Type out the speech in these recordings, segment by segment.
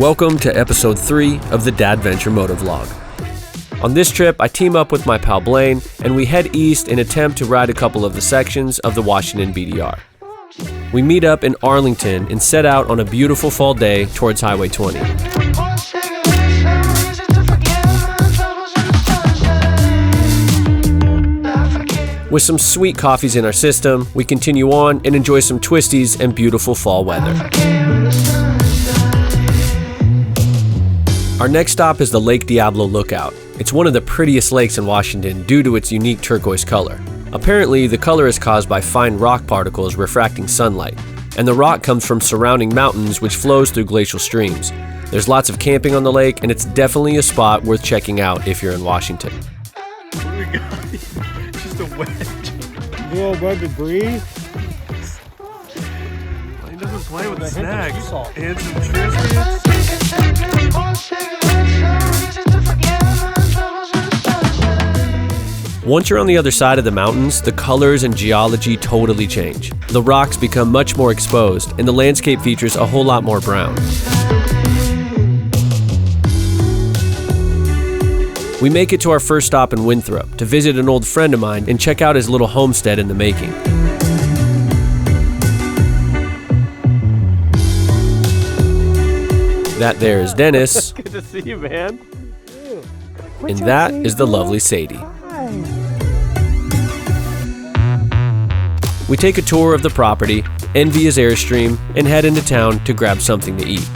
Welcome to episode 3 of the Dadventure Moto vlog. On this trip, I team up with my pal Blaine, and we head east and attempt to ride a couple of the sections of the Washington BDR. We meet up in Arlington and set out on a beautiful fall day towards Highway 20. With some sweet coffees in our system, we continue on and enjoy some twisties and beautiful fall weather. Our next stop is the Lake Diablo Lookout. It's one of the prettiest lakes in Washington due to its unique turquoise color. Apparently, the color is caused by fine rock particles refracting sunlight, and the rock comes from surrounding mountains which flows through glacial streams. There's lots of camping on the lake, and it's definitely a spot worth checking out if you're in Washington. What do we got? Just a wedge. A little bud debris. He doesn't play with the snacks. And some Triscuits. Once you're on the other side of the mountains, the colors and geology totally change. The rocks become much more exposed, and the landscape features a whole lot more brown. We make it to our first stop in Winthrop to visit an old friend of mine and check out his little homestead in the making. That there is Dennis. Good to see you, man. And that is the lovely Sadie. We take a tour of the property, envy his Airstream, and head into town to grab something to eat.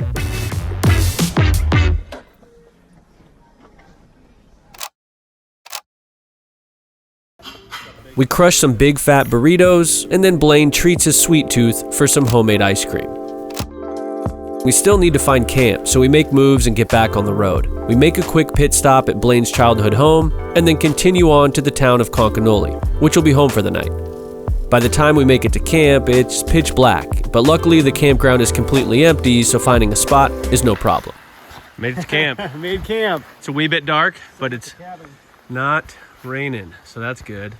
We crush some big fat burritos, and then Blaine treats his sweet tooth for some homemade ice cream. We still need to find camp, so we make moves and get back on the road. We make a quick pit stop at Blaine's childhood home, and then continue on to the town of Concanoli, which will be home for the night. By the time we make it to camp, it's pitch black, but luckily the campground is completely empty, so finding a spot is no problem. Made it to camp. Made camp. It's a wee bit dark, but it's not raining, so that's good.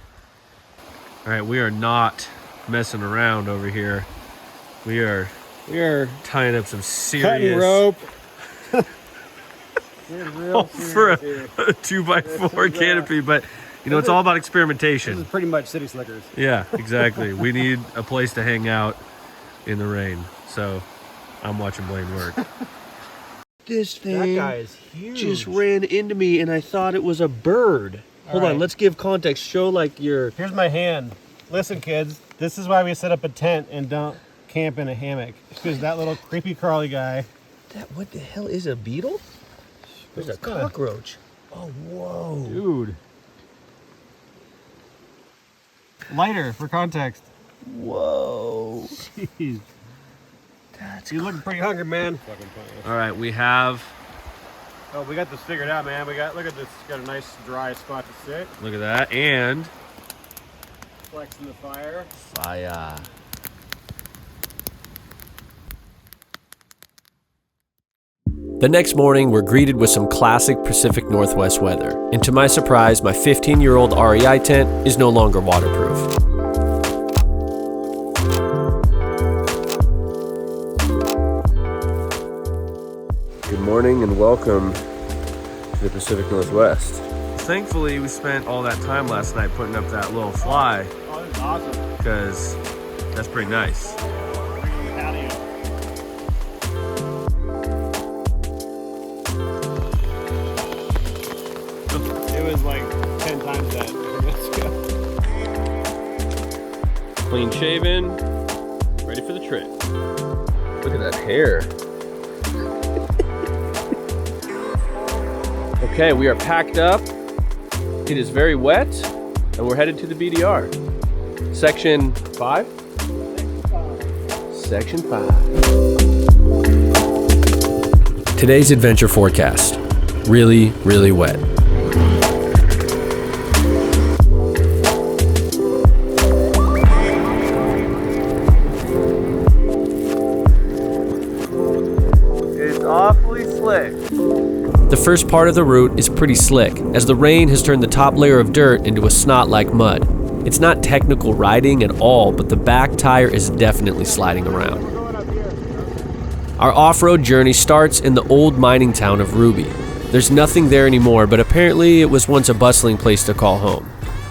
All right, we are not messing around over here. We are tying up some serious cutting rope. for a 2x4 canopy, but you know, it's all about experimentation. This is pretty much city slickers. Yeah, exactly. We need a place to hang out in the rain, so I'm watching Blaine work. This thing That guy is huge. just ran into me, and I thought it was a bird. Hold on, let's give context. Show like your... Here's my hand. Listen, kids. This is why we set up a tent and don't camp in a hammock. Because that little creepy crawly guy. What the hell is a beetle? There's a cockroach. Oh, whoa. Dude. Lighter, for context. Whoa. Jeez. You're looking pretty hungry, man. All right, we have... Oh, we got this figured out, man. Look at this. Got a nice dry spot to sit. Look at that, and... Flexing the fire. Fire. The next morning, we're greeted with some classic Pacific Northwest weather, and to my surprise, my 15-year-old REI tent is no longer waterproof. Good morning and welcome to the Pacific Northwest. Thankfully, we spent all that time last night putting up that little fly, Oh, this is awesome. because that's pretty nice. It was like 10 times that. Clean shaven, ready for the trip. Look at that hair. Okay, we are packed up. It is very wet, and we're headed to the BDR. Section 5? Section 5. Today's adventure forecast. Really, really wet. It's awfully slick. The first part of the route is pretty slick, as the rain has turned the top layer of dirt into a snot-like mud. It's not technical riding at all, but the back tire is definitely sliding around. Our off-road journey starts in the old mining town of Ruby. There's nothing there anymore, but apparently it was once a bustling place to call home.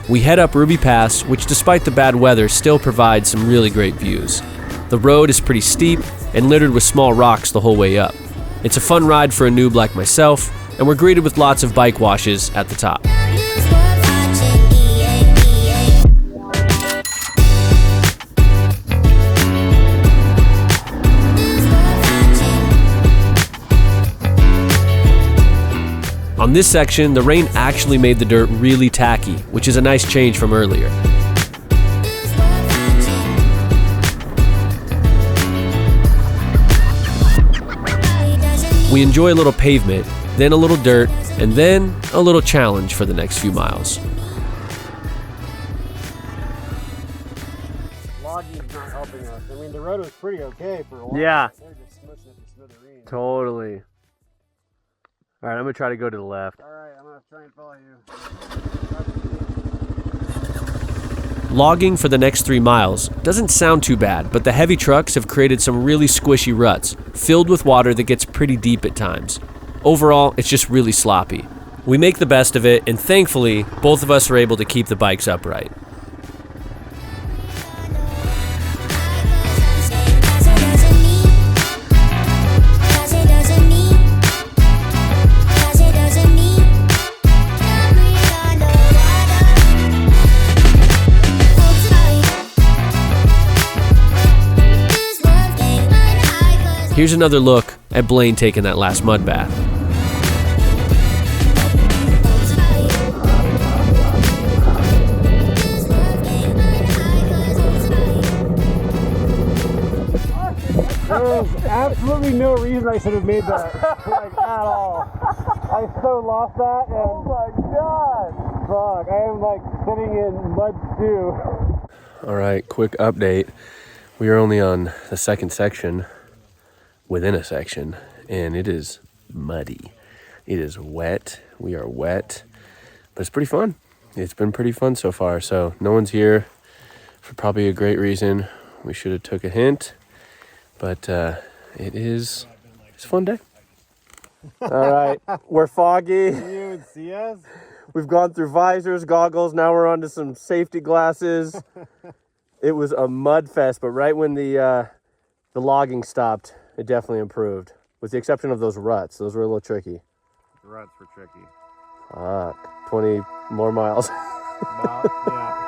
We head up Ruby Pass, which despite the bad weather still provides some really great views. The road is pretty steep and littered with small rocks the whole way up. It's a fun ride for a noob like myself, and we're greeted with lots of bike washes at the top. On this section, the rain actually made the dirt really tacky, which is a nice change from earlier. We enjoy a little pavement, then a little dirt, and then a little challenge for the next few miles. Logging's not helping us. I mean, the road was pretty okay for a while. Yeah. They're just smushing it to smithereens. Totally. All right, I'm gonna try to go to the left. All right, I'm gonna try and follow you. Logging for the next 3 miles doesn't sound too bad, but the heavy trucks have created some really squishy ruts, filled with water that gets pretty deep at times. Overall, it's just really sloppy. We make the best of it, and thankfully, both of us are able to keep the bikes upright. Here's another look at Blaine taking that last mud bath. There's absolutely no reason I should have made that, like, at all. I so lost that, and oh my god! Fuck, I am like sitting in mud stew. All right, quick update. We are only on the second section within a section, and it is muddy. It is wet. We are wet, but it's pretty fun. It's been pretty fun so far. So no one's here for probably a great reason. We should have took a hint, but it's a fun day. All right, we're foggy. You would see us? We've gone through visors, goggles. Now we're onto some safety glasses. It was a mud fest, but right when the logging stopped, it definitely improved, with the exception of those ruts. Those were a little tricky. The ruts were tricky. Fuck, 20 more miles. About, yeah.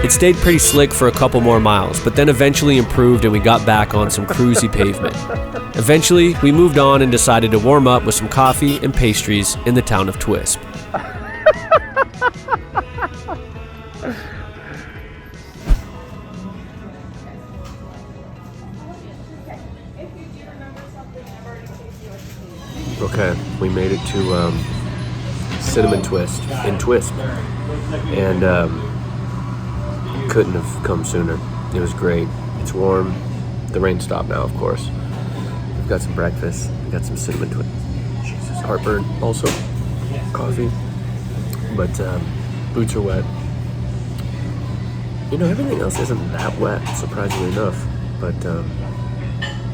It stayed pretty slick for a couple more miles, but then eventually improved and we got back on some cruisy pavement. Eventually, we moved on and decided to warm up with some coffee and pastries in the town of Twisp. Okay, we made it to Cinnamon Twist in Twisp, and couldn't have come sooner. It was great. It's warm. The rain stopped now, of course. We've got some breakfast. We got some cinnamon twist. Jesus, heartburn. Also, coffee. But boots are wet. You know, everything else isn't that wet, surprisingly enough. But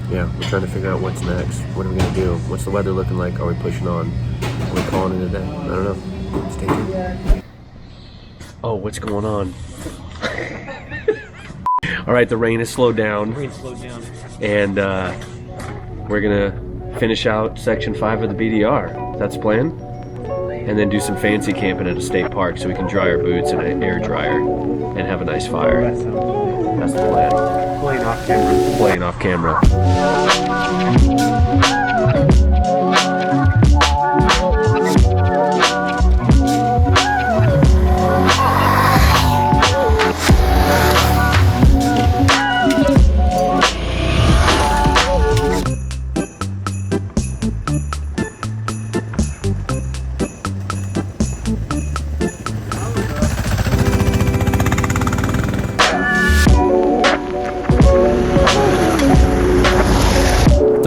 yeah, we're trying to figure out what's next. What are we gonna do? What's the weather looking like? Are we pushing on? Are we calling it a day? I don't know. Stay tuned. Oh, what's going on? All right, the rain has slowed down. And we're gonna finish out section 5 of the BDR. That's the plan. And then do some fancy camping at a state park so we can dry our boots in an air dryer and have a nice fire. That's the plan. Playing off camera. Playing off camera.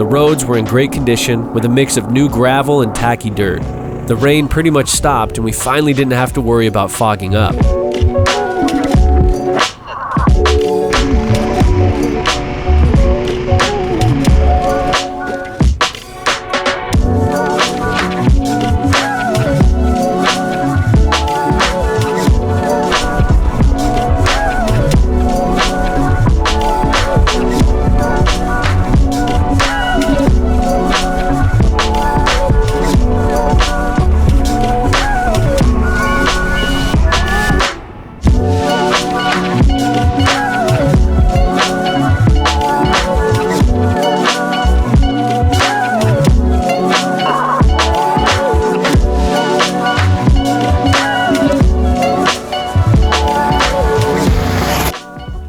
The roads were in great condition with a mix of new gravel and tacky dirt. The rain pretty much stopped and we finally didn't have to worry about fogging up.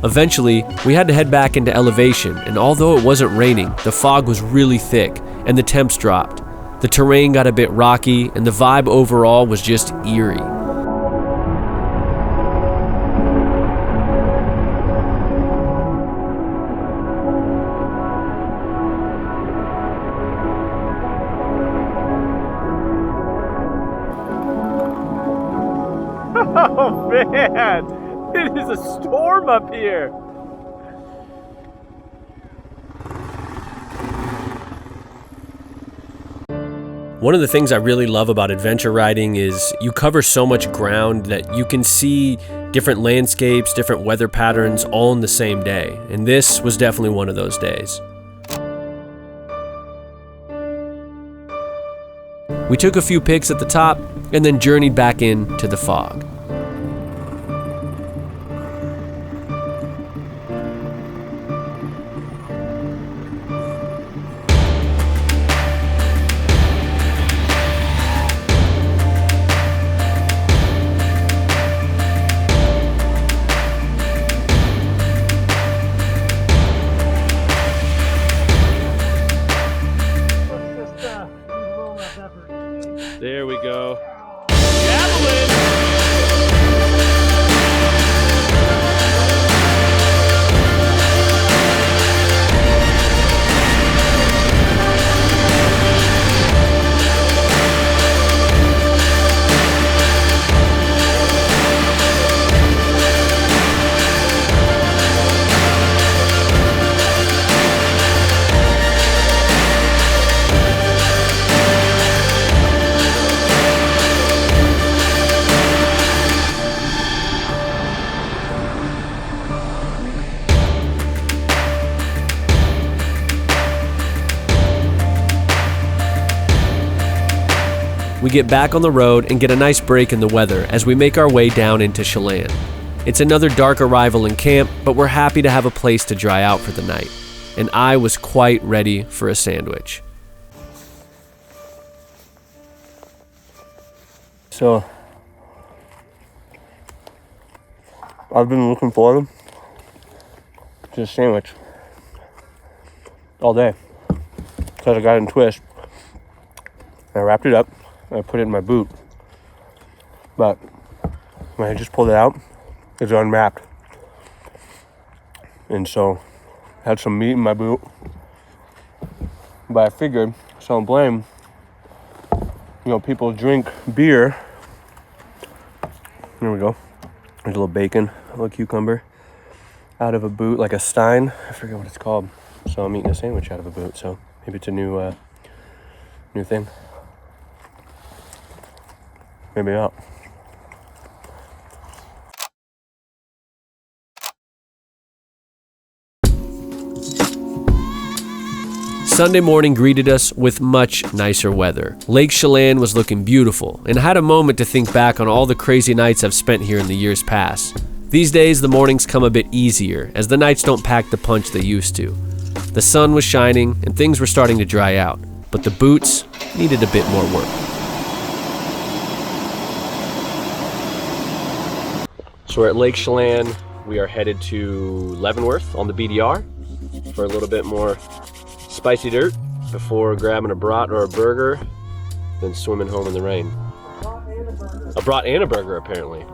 Eventually, we had to head back into elevation, and although it wasn't raining, the fog was really thick, and the temps dropped. The terrain got a bit rocky, and the vibe overall was just eerie. Oh man! It is a storm up here. One of the things I really love about adventure riding is you cover so much ground that you can see different landscapes, different weather patterns all in the same day. And this was definitely one of those days. We took a few pics at the top and then journeyed back into the fog. There we go. Javelin! We get back on the road and get a nice break in the weather as we make our way down into Chelan. It's another dark arrival in camp, but we're happy to have a place to dry out for the night. And I was quite ready for a sandwich. So, I've been looking forward to a sandwich all day. Because I got it in Twisp. I wrapped it up. I put it in my boot, but when I just pulled it out, it's unwrapped, and so I had some meat in my boot. But I figured, so in Blaine, people drink beer. Here we go. There's a little bacon, a little cucumber, out of a boot, like a stein. I forget what it's called. So I'm eating a sandwich out of a boot. So maybe it's a new thing. Maybe not. Sunday morning greeted us with much nicer weather. Lake Chelan was looking beautiful, and I had a moment to think back on all the crazy nights I've spent here in the years past. These days, the mornings come a bit easier, as the nights don't pack the punch they used to. The sun was shining, and things were starting to dry out, but the boots needed a bit more work. So we're at Lake Chelan. We are headed to Leavenworth on the BDR for a little bit more spicy dirt before grabbing a brat or a burger, then swimming home in the rain. A brat and a burger, apparently.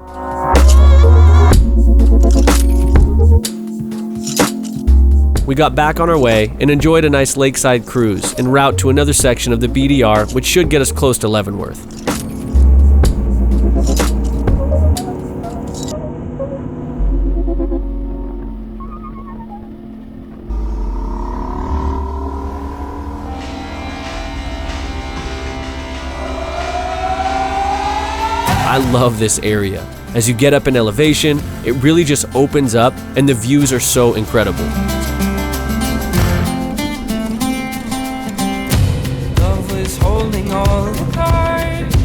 We got back on our way and enjoyed a nice lakeside cruise en route to another section of the BDR, which should get us close to Leavenworth. I love this area. As you get up in elevation, it really just opens up and the views are so incredible. Love was holding all the cards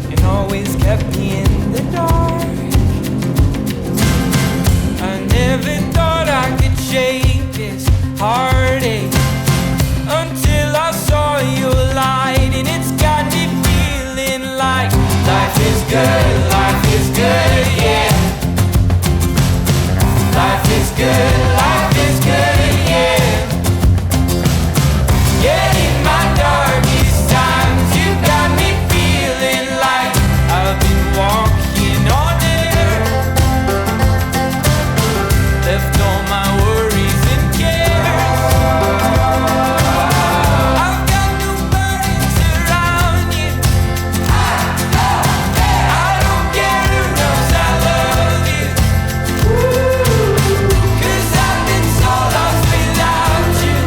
and always kept me in the dark. I never thought I could shake this heartache until I saw your light, and it's got me feeling like life is good, yeah. Life is good, yeah. Yeah, in my darkest times, you got me feeling like I've been walking on air. Left all my worries and cares. I've got no burdens around you. I don't care who knows I love you. 'Cause I've been so lost without you.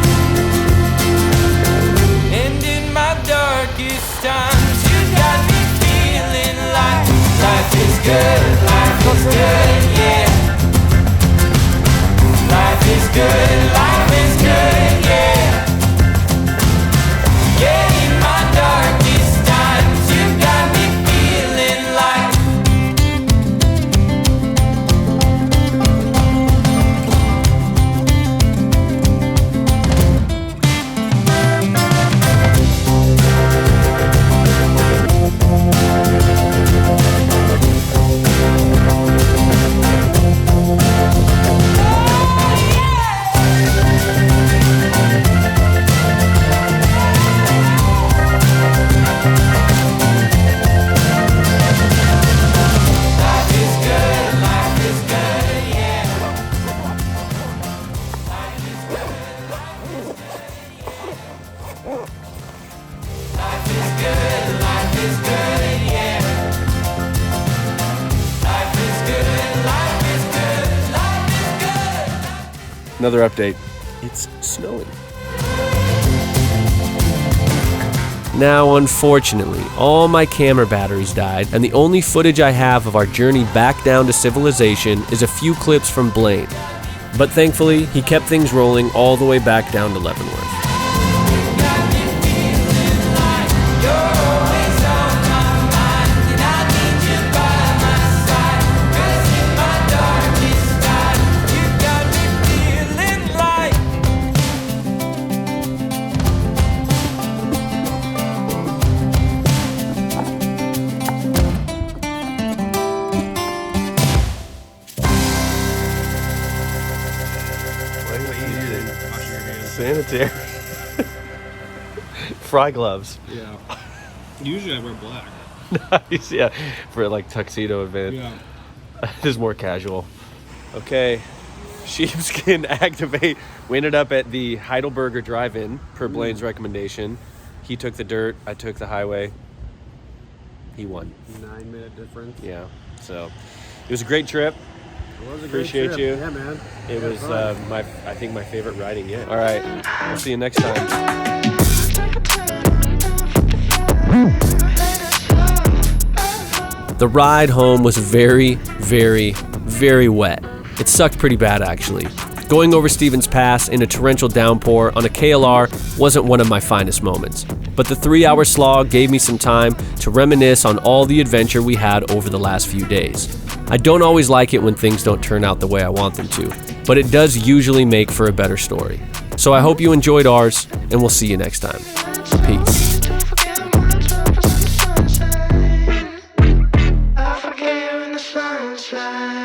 And in my darkest times, you got me feeling like life is good, yeah. Life is good, yeah. Yeah, in my darkest times, you got me feeling like Another update. It's snowing. Now, unfortunately, all my camera batteries died, and the only footage I have of our journey back down to civilization is a few clips from Blaine. But thankfully, he kept things rolling all the way back down to Leavenworth. Sanitary. Fry gloves. Yeah. Usually I wear black. Nice, yeah. For like tuxedo event. Yeah. This is more casual. Okay. Sheepskin activate. We ended up at the Heidelberger Drive-In per Blaine's recommendation. He took the dirt. I took the highway. He won. 9-minute difference. Yeah. So it was a great trip. It was a Appreciate great you. trip. Yeah, man. It Yeah, was fun. I think my favorite riding yet. All right. We'll see you next time. The ride home was very, very, very wet. It sucked pretty bad, actually. Going over Stevens Pass in a torrential downpour on a KLR wasn't one of my finest moments. But the 3-hour slog gave me some time to reminisce on all the adventure we had over the last few days. I don't always like it when things don't turn out the way I want them to, but it does usually make for a better story. So I hope you enjoyed ours, and we'll see you next time. Peace. I forget you in the sunshine.